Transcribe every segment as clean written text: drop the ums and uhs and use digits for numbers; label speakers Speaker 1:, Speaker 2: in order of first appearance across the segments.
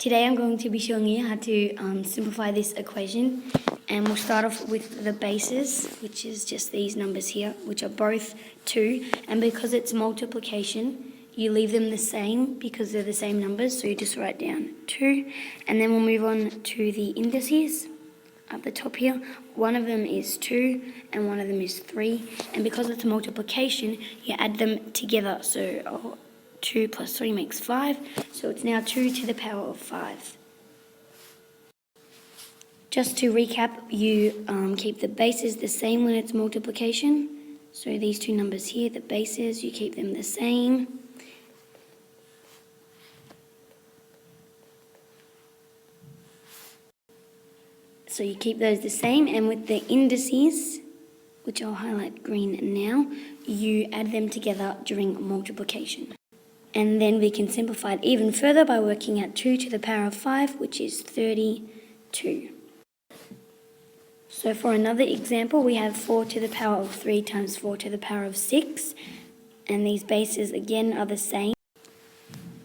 Speaker 1: Today I'm going to be showing you how to simplify this equation, and we'll start off with the bases, which is just these numbers here, which are both 2, and because it's multiplication you leave them the same because they're the same numbers, so you just write down 2, and then we'll move on to the indices at the top here. One of them is 2 and one of them is 3, and because it's multiplication you add them together, so 2 plus 3 makes 5, so it's now 2 to the power of 5. Just to recap, you keep the bases the same when it's multiplication. So these two numbers here, the bases, you keep them the same. So you keep those the same, and with the indices, which I'll highlight green now, you add them together during multiplication. And then we can simplify it even further by working out 2 to the power of 5, which is 32. So for another example, we have 4 to the power of 3 times 4 to the power of 6. And these bases again are the same.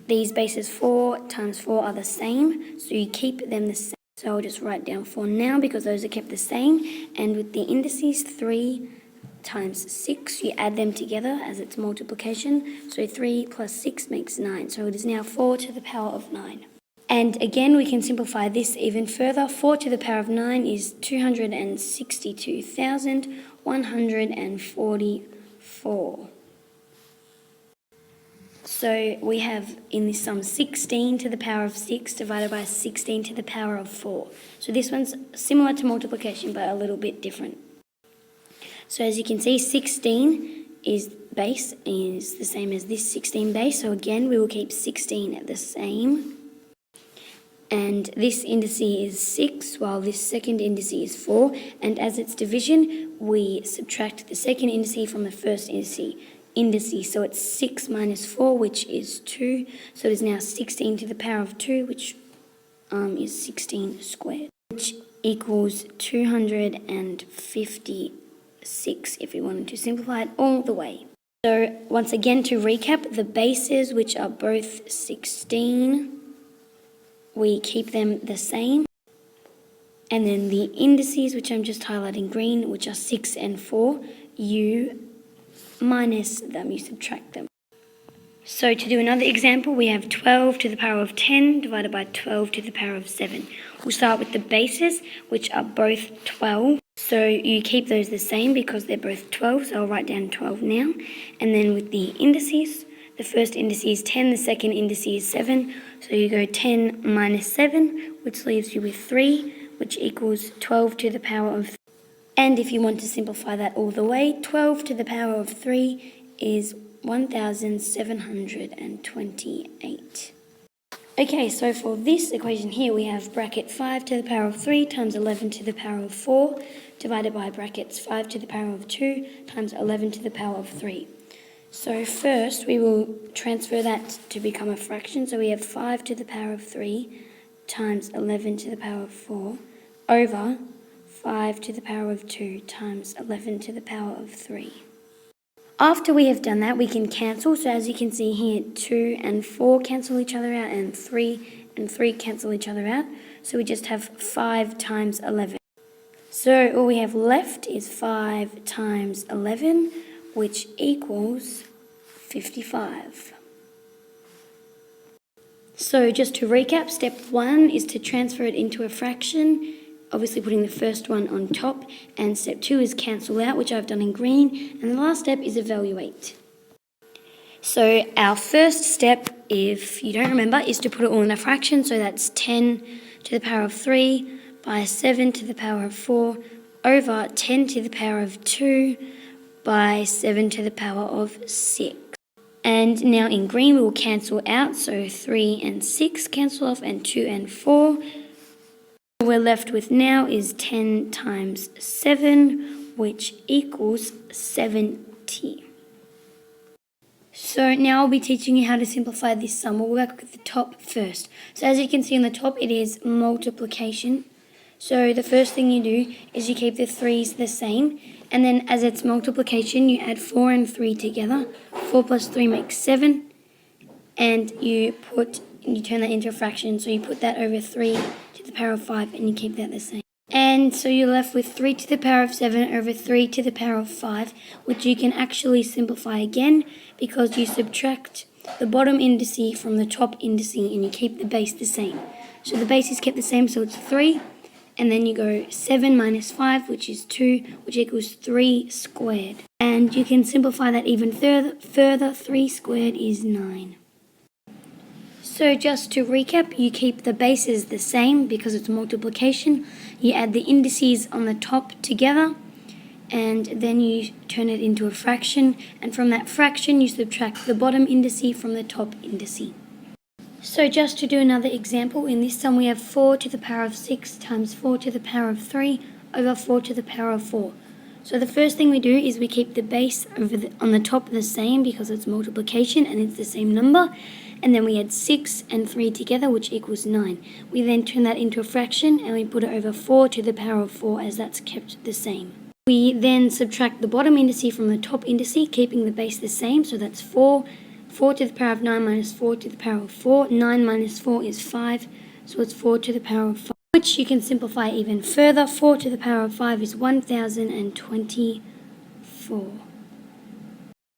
Speaker 1: These bases 4 times 4 are the same, so you keep them the same. So I'll just write down 4 now because those are kept the same. And with the indices 3 times 6, you add them together as it's multiplication, so 3 plus 6 makes 9, so it is now 4 to the power of 9. And again we can simplify this even further. 4 to the power of 9 is 262,144. So we have in this sum 16 to the power of 6 divided by 16 to the power of 4. So this one's similar to multiplication but a little bit different. So as you can see, 16 is base, is the same as this 16 base. So again, we will keep 16 the same. And this indice is 6, while this second indice is 4. And as it's division, we subtract the second indice from the first indice. So it's 6 minus 4, which is 2. So it is now 16 to the power of 2, which is 16 squared, which equals 256 if we wanted to simplify it all the way. So once again, to recap, the bases, which are both 16, we keep them the same. And then the indices, which I'm just highlighting green, which are 6 and 4, you minus them, you subtract them. So to do another example, we have 12 to the power of 10 divided by 12 to the power of 7. We'll start with the bases, which are both 12. So you keep those the same because they're both 12, so I'll write down 12 now. And then with the indices, the first indice is 10, the second indice is 7. So you go 10 minus 7, which leaves you with 3, which equals 12 to the power of 3. And if you want to simplify that all the way, 12 to the power of 3 is 1,728. Okay, so for this equation here, we have bracket 5 to the power of 3 times 11 to the power of 4 divided by brackets 5 to the power of 2 times 11 to the power of 3. So first, we will transfer that to become a fraction. So we have 5 to the power of 3 times 11 to the power of 4 over 5 to the power of 2 times 11 to the power of 3. After we have done that, we can cancel. So as you can see here, 2 and 4 cancel each other out, and 3 and 3 cancel each other out. So we just have 5 times 11. So all we have left is 5 times 11, which equals 55. So just to recap, step 1 is to transfer it into a fraction, obviously putting the first one on top, and step 2 is cancel out, which I've done in green, and the last step is evaluate. So our first step, if you don't remember, is to put it all in a fraction, so that's 10 to the power of 3 by 7 to the power of 4 over 10 to the power of 2 by 7 to the power of 6. And now in green we will cancel out, so 3 and 6 cancel off, and 2 and 4. What we're left with now is 10 times 7, which equals 70. So now I'll be teaching you how to simplify this sum. We'll work with the top first. So as you can see on the top, it is multiplication. So the first thing you do is you keep the 3's the same, and then as it's multiplication, you add 4 and 3 together. 4 plus 3 makes 7, and you put and you turn that into a fraction. So you put that over 3 to the power of 5 and you keep that the same. And so you're left with 3 to the power of 7 over 3 to the power of 5, which you can actually simplify again because you subtract the bottom indice from the top indice and you keep the base the same. So the base is kept the same, so it's 3, and then you go 7 minus 5, which is 2, which equals 3 squared. And you can simplify that even further. 3 squared is 9. So just to recap, you keep the bases the same because it's multiplication. You add the indices on the top together, and then you turn it into a fraction. And from that fraction, you subtract the bottom indice from the top indice. So just to do another example, in this sum we have 4 to the power of 6 times 4 to the power of 3 over 4 to the power of 4. So the first thing we do is we keep the base on the top the same because it's multiplication and it's the same number. And then we add 6 and 3 together, which equals 9. We then turn that into a fraction and we put it over 4 to the power of 4 as that's kept the same. We then subtract the bottom indice from the top indice, keeping the base the same, so that's 4. 4 to the power of 9 minus 4 to the power of 4. 9 minus 4 is 5, so it's 4 to the power of 5, which you can simplify even further. 4 to the power of 5 is 1024.